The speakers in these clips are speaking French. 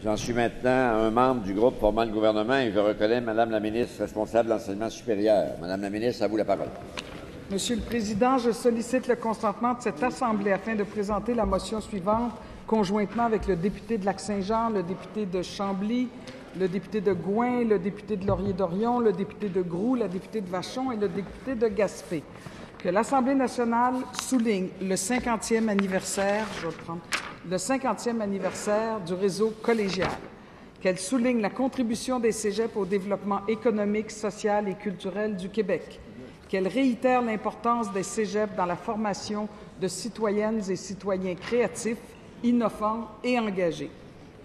J'en suis maintenant un membre du groupe formant le gouvernement et je reconnais Mme la ministre responsable de l'enseignement supérieur. Madame la ministre, à vous la parole. Monsieur le Président, je sollicite le consentement de cette Assemblée afin de présenter la motion suivante conjointement avec le député de Lac-Saint-Jean, le député de Chambly, le député de Gouin, le député de Laurier-Dorion, le député de Groux, la députée de Vachon et le député de Gaspé. Que l'Assemblée nationale souligne le 50e anniversaire, le 50e anniversaire du réseau collégial, qu'elle souligne la contribution des cégeps au développement économique, social et culturel du Québec, qu'elle réitère l'importance des cégeps dans la formation de citoyennes et citoyens créatifs, innovants et engagés,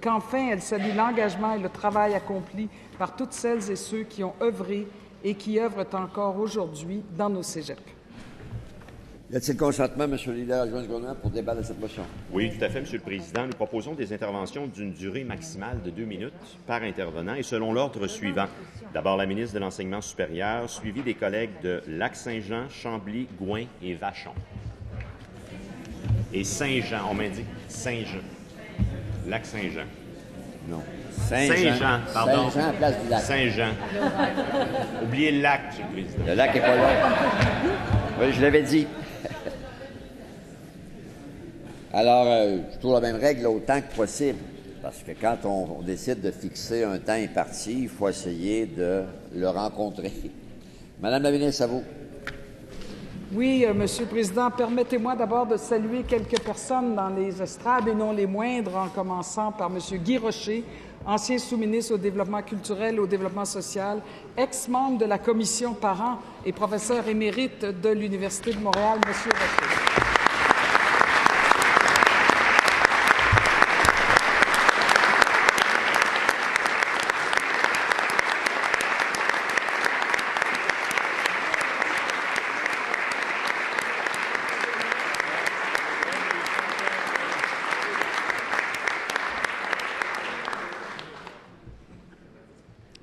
qu'enfin elle salue l'engagement et le travail accompli par toutes celles et ceux qui ont œuvré et qui œuvrent encore aujourd'hui dans nos cégeps. Y a-t-il consentement, M. le leader adjoint du gouvernement, pour débattre de cette motion? Oui, tout à fait, M. le Président. Nous proposons des interventions d'une durée maximale de 2 minutes par intervenant et selon l'ordre suivant. D'abord, la ministre de l'Enseignement supérieur, suivie des collègues de Lac-Saint-Jean, Chambly, Gouin et Vachon. Et Saint-Jean, on m'indique Saint-Jean. Lac-Saint-Jean. Non. Saint-Jean, pardon. Saint-Jean à place du lac. Saint-Jean. Oubliez le lac, M. le Président. Le lac n'est pas là. Oui, je l'avais dit. Alors, toujours la même règle, autant que possible. Parce que quand on décide de fixer un temps imparti, il faut essayer de le rencontrer. Madame la ministre, à vous. Oui, Monsieur le Président, permettez-moi d'abord de saluer quelques personnes dans les estrades et non les moindres, en commençant par M. Guy Rocher, ancien sous-ministre au développement culturel et au développement social, ex-membre de la commission parents et professeur émérite de l'Université de Montréal, M. Rocher.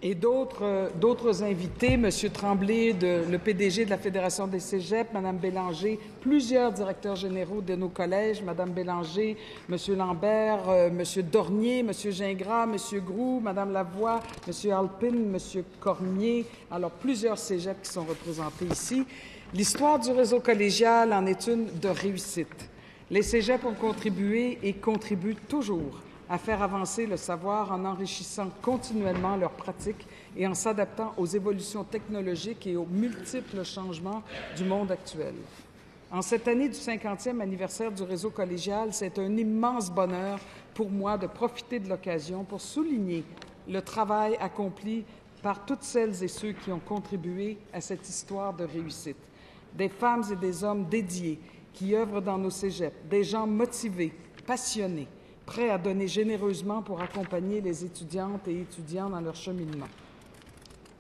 Et d'autres invités, M. Tremblay, le PDG de la Fédération des cégeps, Mme Bélanger, plusieurs directeurs généraux de nos collèges, Mme Bélanger, M. Lambert, M. Dornier, M. Gingras, M. Groux, Mme Lavoie, M. Alpin, M. Cormier, alors plusieurs cégeps qui sont représentés ici. L'histoire du réseau collégial en est une de réussite. Les cégeps ont contribué et contribuent toujours à faire avancer le savoir en enrichissant continuellement leurs pratiques et en s'adaptant aux évolutions technologiques et aux multiples changements du monde actuel. En cette année du 50e anniversaire du réseau collégial, c'est un immense bonheur pour moi de profiter de l'occasion pour souligner le travail accompli par toutes celles et ceux qui ont contribué à cette histoire de réussite. Des femmes et des hommes dédiés qui œuvrent dans nos cégeps, des gens motivés, passionnés, prêts à donner généreusement pour accompagner les étudiantes et étudiants dans leur cheminement.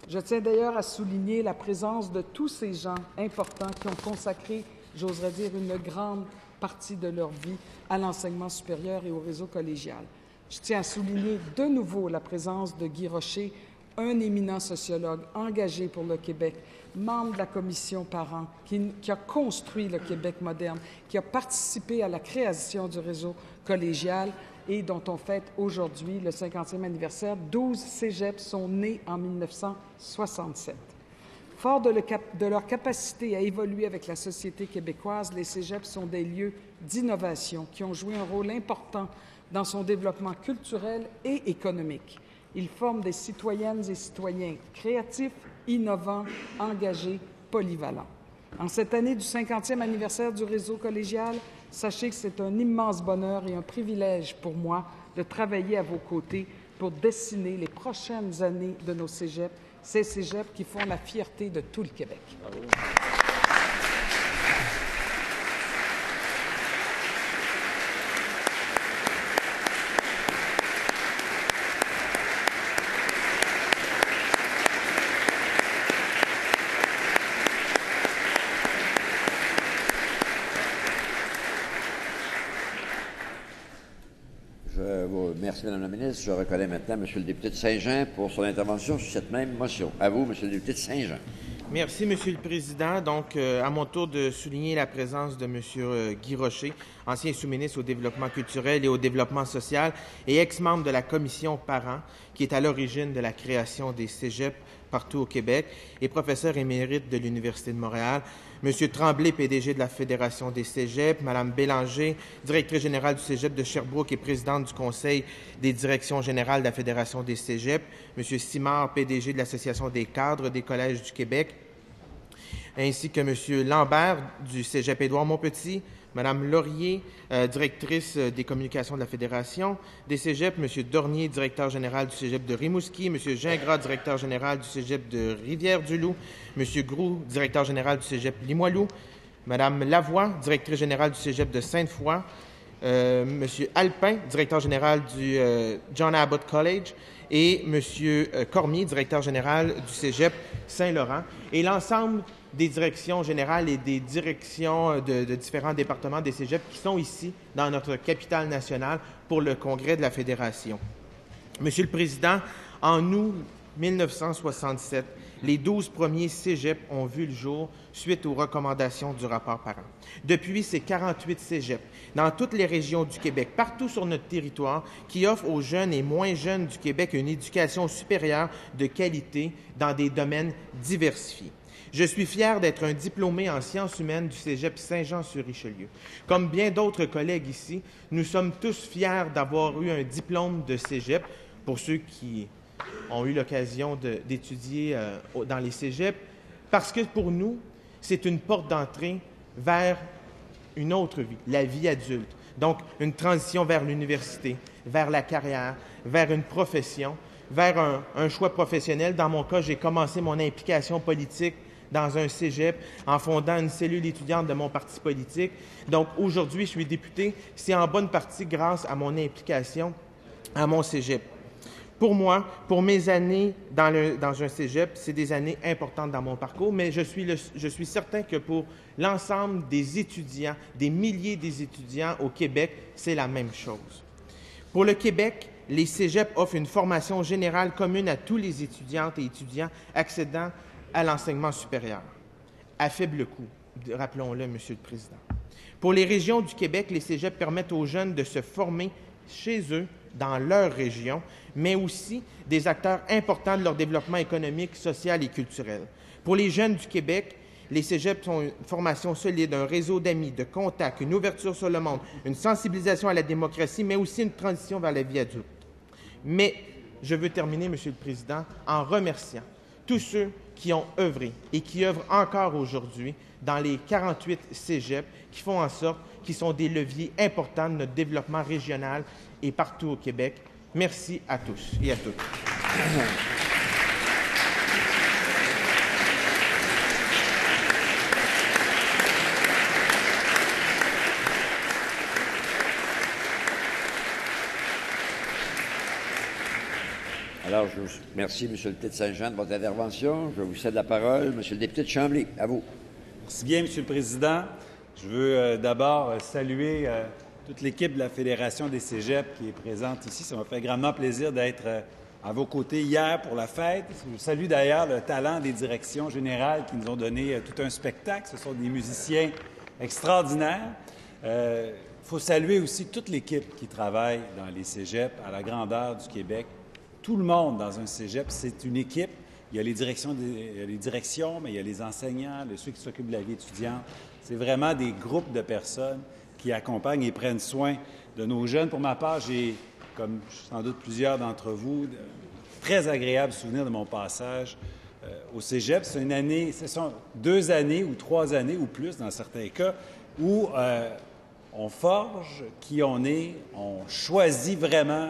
Je tiens d'ailleurs à souligner la présence de tous ces gens importants qui ont consacré, j'oserais dire, une grande partie de leur vie à l'enseignement supérieur et au réseau collégial. Je tiens à souligner de nouveau la présence de Guy Rocher, un éminent sociologue engagé pour le Québec, membre de la commission parents, qui a construit le Québec moderne, qui a participé à la création du réseau collégial et dont on fête aujourd'hui le 50e anniversaire. 12 cégeps sont nés en 1967. Forts de leur capacité à évoluer avec la société québécoise, les cégeps sont des lieux d'innovation qui ont joué un rôle important dans son développement culturel et économique. Ils forment des citoyennes et citoyens créatifs, innovants, engagés, polyvalents. En cette année du 50e anniversaire du réseau collégial, sachez que c'est un immense bonheur et un privilège pour moi de travailler à vos côtés pour dessiner les prochaines années de nos cégeps, ces cégeps qui font la fierté de tout le Québec. Bravo. Merci, Mme la ministre. Je reconnais maintenant M. le député de Saint-Jean pour son intervention sur cette même motion. À vous, M. le député de Saint-Jean. Merci, Monsieur le Président. Donc, à mon tour de souligner la présence de Monsieur Guy Rocher, ancien sous-ministre au développement culturel et au développement social et ex-membre de la commission Parents, qui est à l'origine de la création des cégeps partout au Québec, et professeur émérite de l'Université de Montréal. Monsieur Tremblay, PDG de la Fédération des cégeps, Madame Bélanger, directrice générale du cégep de Sherbrooke et présidente du Conseil des directions générales de la Fédération des cégeps, Monsieur Simard, PDG de l'Association des cadres des collèges du Québec, ainsi que M. Lambert du cégep Édouard-Montpetit, Mme Laurier, directrice des communications de la Fédération des cégeps, M. Dornier, directeur général du cégep de Rimouski, M. Gingras, directeur général du cégep de Rivière-du-Loup, M. Groux, directeur général du cégep Limoilou, Mme Lavoie, directrice générale du cégep de Sainte-Foy, M. Alpin, directeur général du John Abbott College, et M. Cormier, directeur général du cégep Saint-Laurent, et l'ensemble des directions générales et des directions de différents départements des cégeps qui sont ici, dans notre capitale nationale, pour le congrès de la Fédération. Monsieur le Président, en août 1967, les 12 premiers cégeps ont vu le jour suite aux recommandations du rapport Parent. Depuis, c'est 48 cégeps dans toutes les régions du Québec, partout sur notre territoire, qui offrent aux jeunes et moins jeunes du Québec une éducation supérieure de qualité dans des domaines diversifiés. Je suis fier d'être un diplômé en sciences humaines du cégep Saint-Jean-sur-Richelieu. Comme bien d'autres collègues ici, nous sommes tous fiers d'avoir eu un diplôme de cégep. Pour ceux qui ont eu l'occasion d'étudier dans les cégeps, parce que pour nous, c'est une porte d'entrée vers une autre vie, la vie adulte. Donc, une transition vers l'université, vers la carrière, vers une profession, vers un choix professionnel. Dans mon cas, j'ai commencé mon implication politique dans un cégep en fondant une cellule étudiante de mon parti politique. Donc, aujourd'hui, je suis député. C'est en bonne partie grâce à mon implication à mon cégep. Pour moi, pour mes années dans un cégep, c'est des années importantes dans mon parcours, mais je suis certain que pour l'ensemble des étudiants, des milliers des étudiants au Québec, c'est la même chose. Pour le Québec, les cégeps offrent une formation générale commune à tous les étudiantes et étudiants accédant à l'enseignement supérieur, à faible coût, rappelons-le, Monsieur le Président. Pour les régions du Québec, les cégeps permettent aux jeunes de se former chez eux, dans leur région, mais aussi des acteurs importants de leur développement économique, social et culturel. Pour les jeunes du Québec, les cégeps sont une formation solide, un réseau d'amis, de contacts, une ouverture sur le monde, une sensibilisation à la démocratie, mais aussi une transition vers la vie adulte. Mais je veux terminer, Monsieur le Président, en remerciant tous ceux qui ont œuvré et qui œuvrent encore aujourd'hui dans les 48 cégeps qui font en sorte qu'ils sont des leviers importants de notre développement régional et partout au Québec. Merci à tous et à toutes. Alors, merci, M. le député de Saint-Jean, de votre intervention. Je vous cède la parole. M. le député de Chambly, à vous. Merci bien, M. le Président. Je veux d'abord saluer toute l'équipe de la Fédération des cégeps qui est présente ici. Ça m'a fait grandement plaisir d'être à vos côtés hier pour la fête. Je salue d'ailleurs le talent des directions générales qui nous ont donné tout un spectacle. Ce sont des musiciens extraordinaires. Il faut saluer aussi toute l'équipe qui travaille dans les cégeps à la grandeur du Québec. Tout le monde dans un cégep, c'est une équipe. Il y a les directions, mais il y a les enseignants, ceux qui s'occupent de la vie étudiante. C'est vraiment des groupes de personnes qui accompagnent et prennent soin de nos jeunes. Pour ma part, j'ai, comme sans doute plusieurs d'entre vous, de très agréables souvenirs de mon passage au cégep. C'est une année, ce sont 2 années ou 3 années ou plus dans certains cas, où on forge qui on est, on choisit vraiment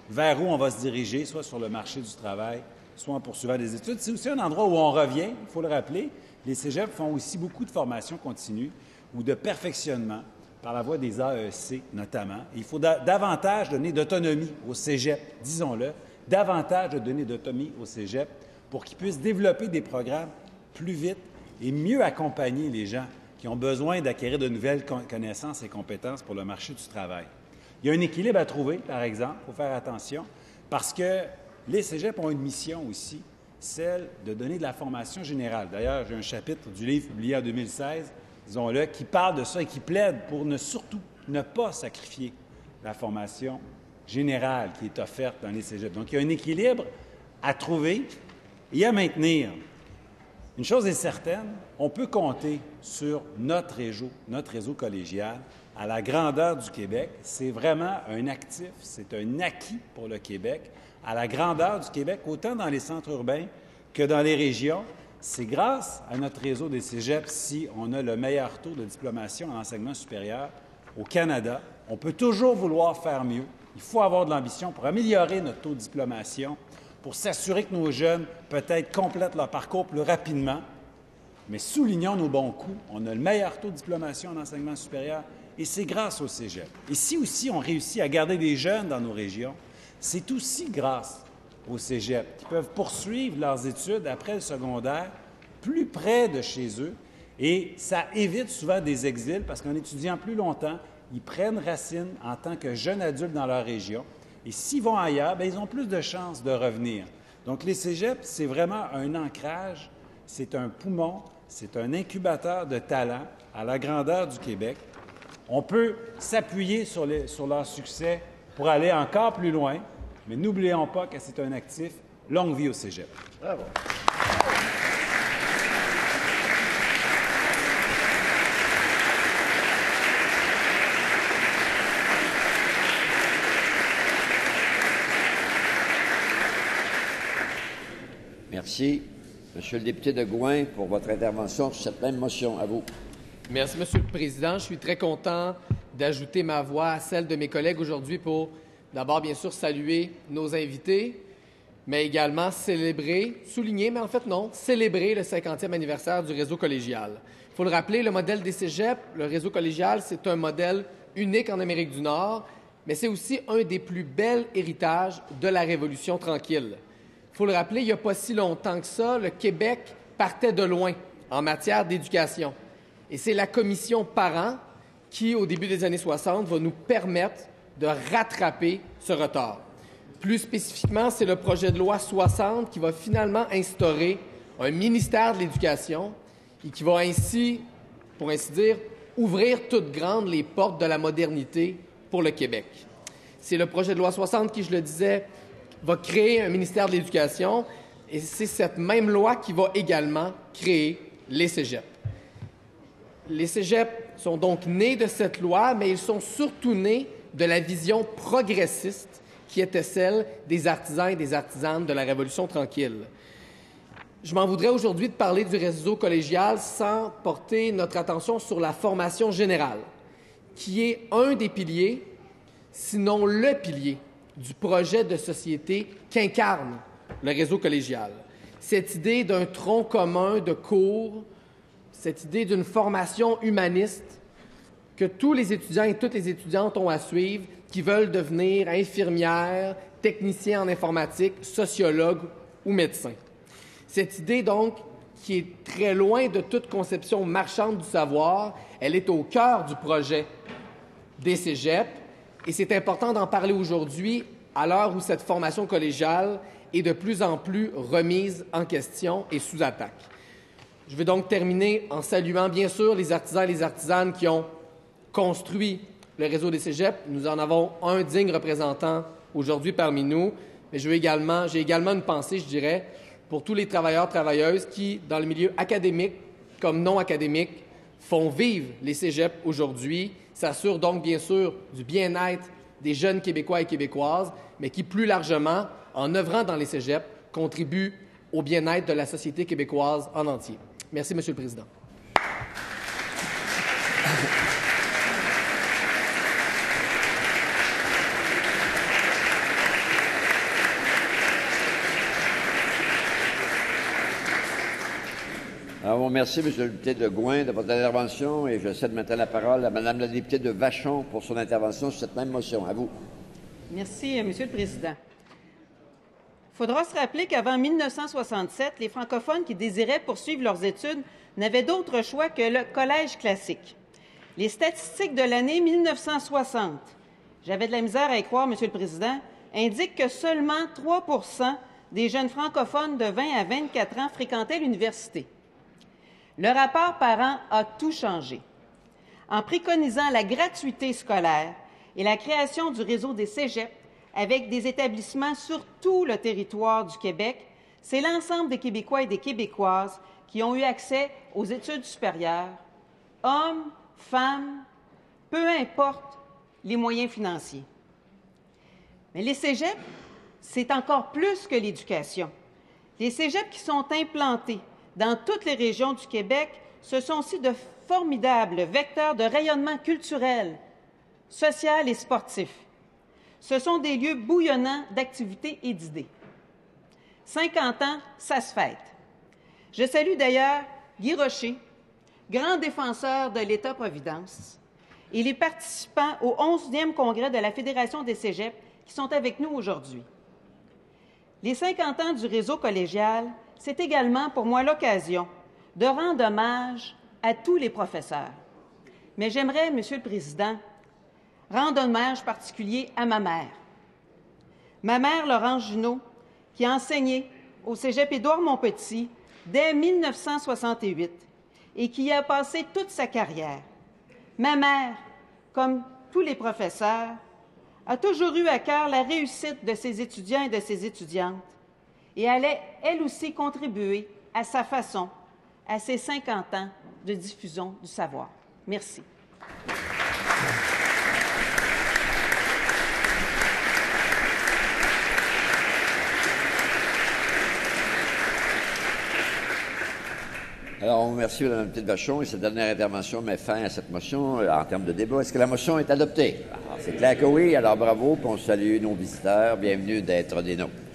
vers où on va se diriger, soit sur le marché du travail, soit en poursuivant des études. C'est aussi un endroit où on revient, il faut le rappeler. Les cégeps font aussi beaucoup de formation continue ou de perfectionnement par la voie des AEC notamment. Il faut davantage donner d'autonomie au cégep, disons-le, davantage de donner d'autonomie au cégep pour qu'ils puissent développer des programmes plus vite et mieux accompagner les gens qui ont besoin d'acquérir de nouvelles connaissances et compétences pour le marché du travail. Il y a un équilibre à trouver, par exemple, il faut faire attention, parce que les cégeps ont une mission aussi celle de donner de la formation générale. D'ailleurs, j'ai un chapitre du livre publié en 2016, disons-le, qui parle de ça et qui plaide pour surtout ne pas sacrifier la formation générale qui est offerte dans les cégeps. Donc, il y a un équilibre à trouver et à maintenir. Une chose est certaine, on peut compter sur notre réseau collégial à la grandeur du Québec. C'est vraiment un actif, c'est un acquis pour le Québec. À la grandeur du Québec, autant dans les centres urbains que dans les régions. C'est grâce à notre réseau des cégeps si on a le meilleur taux de diplomation en enseignement supérieur au Canada. On peut toujours vouloir faire mieux. Il faut avoir de l'ambition pour améliorer notre taux de diplomation, pour s'assurer que nos jeunes, peut-être, complètent leur parcours plus rapidement. Mais soulignons nos bons coups. On a le meilleur taux de diplomation en enseignement supérieur et c'est grâce au cégep. Et si aussi on réussit à garder des jeunes dans nos régions, c'est aussi grâce au cégep qui peuvent poursuivre leurs études après le secondaire plus près de chez eux. Et ça évite souvent des exils parce qu'en étudiant plus longtemps, ils prennent racine en tant que jeunes adultes dans leur région. Et s'ils vont ailleurs, bien, ils ont plus de chances de revenir. Donc, les cégeps, c'est vraiment un ancrage, c'est un poumon, c'est un incubateur de talent à la grandeur du Québec. On peut s'appuyer sur leur succès pour aller encore plus loin, mais n'oublions pas que c'est un actif. Longue vie au cégep. Bravo. Merci. Monsieur le député de Gouin, pour votre intervention sur cette même motion. À vous. Merci, Monsieur le Président. Je suis très content d'ajouter ma voix à celle de mes collègues aujourd'hui pour, d'abord, bien sûr, saluer nos invités, mais également célébrer le 50e anniversaire du réseau collégial. Il faut le rappeler, le modèle des cégeps, le réseau collégial, c'est un modèle unique en Amérique du Nord, mais c'est aussi un des plus bels héritages de la Révolution tranquille. Il faut le rappeler, il n'y a pas si longtemps que ça, le Québec partait de loin en matière d'éducation. Et c'est la commission parents qui, au début des années 60, va nous permettre de rattraper ce retard. Plus spécifiquement, c'est le projet de loi 60 qui va finalement instaurer un ministère de l'Éducation et qui va ainsi, pour ainsi dire, ouvrir toutes grandes les portes de la modernité pour le Québec. C'est le projet de loi 60 qui, je le disais, va créer un ministère de l'Éducation et c'est cette même loi qui va également créer les cégeps. Les cégeps sont donc nés de cette loi, mais ils sont surtout nés de la vision progressiste qui était celle des artisans et des artisanes de la Révolution tranquille. Je m'en voudrais aujourd'hui de parler du réseau collégial sans porter notre attention sur la formation générale, qui est un des piliers, sinon le pilier, du projet de société qu'incarne le réseau collégial. Cette idée d'un tronc commun de cours, cette idée d'une formation humaniste que tous les étudiants et toutes les étudiantes ont à suivre qui veulent devenir infirmières, techniciens en informatique, sociologues ou médecins. Cette idée, donc, qui est très loin de toute conception marchande du savoir, elle est au cœur du projet des cégeps. Et c'est important d'en parler aujourd'hui, à l'heure où cette formation collégiale est de plus en plus remise en question et sous attaque. Je vais donc terminer en saluant, bien sûr, les artisans et les artisanes qui ont construit le réseau des cégeps. Nous en avons un digne représentant aujourd'hui parmi nous, mais j'ai également une pensée, je dirais, pour tous les travailleurs, travailleuses qui, dans le milieu académique comme non académique, font vivre les cégeps aujourd'hui, s'assurent donc, bien sûr, du bien-être des jeunes Québécois et Québécoises, mais qui, plus largement, en œuvrant dans les cégeps, contribuent au bien-être de la société québécoise en entier. Merci, Monsieur le Président. Alors, merci, M. le député de Gouin, de votre intervention et je cède maintenant la parole à Mme la députée de Vachon pour son intervention sur cette même motion. À vous. Merci, M. le Président. Il faudra se rappeler qu'avant 1967, les francophones qui désiraient poursuivre leurs études n'avaient d'autre choix que le collège classique. Les statistiques de l'année 1960, j'avais de la misère à y croire, M. le Président, indiquent que seulement 3 % des jeunes francophones de 20 à 24 ans fréquentaient l'université. Le rapport parent a tout changé. En préconisant la gratuité scolaire et la création du réseau des cégeps avec des établissements sur tout le territoire du Québec, c'est l'ensemble des Québécois et des Québécoises qui ont eu accès aux études supérieures, hommes, femmes, peu importe les moyens financiers. Mais les cégeps, c'est encore plus que l'éducation. Les cégeps qui sont implantés dans toutes les régions du Québec, ce sont aussi de formidables vecteurs de rayonnement culturel, social et sportif. Ce sont des lieux bouillonnants d'activités et d'idées. 50 ans, ça se fête. Je salue d'ailleurs Guy Rocher, grand défenseur de l'État-providence, et les participants au 11e congrès de la Fédération des cégeps qui sont avec nous aujourd'hui. Les 50 ans du réseau collégial, c'est également pour moi l'occasion de rendre hommage à tous les professeurs. Mais j'aimerais, Monsieur le Président, rendre hommage particulier à ma mère. Ma mère, Laurence Junot, qui a enseigné au cégep Édouard-Montpetit dès 1968 et qui y a passé toute sa carrière. Ma mère, comme tous les professeurs, a toujours eu à cœur la réussite de ses étudiants et de ses étudiantes et allait, elle aussi, contribuer à sa façon à ces 50 ans de diffusion du savoir. Merci. Alors, on remercie Mme la députée de Vachon et cette dernière intervention met fin à cette motion en termes de débat. Est-ce que la motion est adoptée? Alors, c'est clair que oui. Alors, bravo, puis on salue nos visiteurs. Bienvenue d'être des nôtres.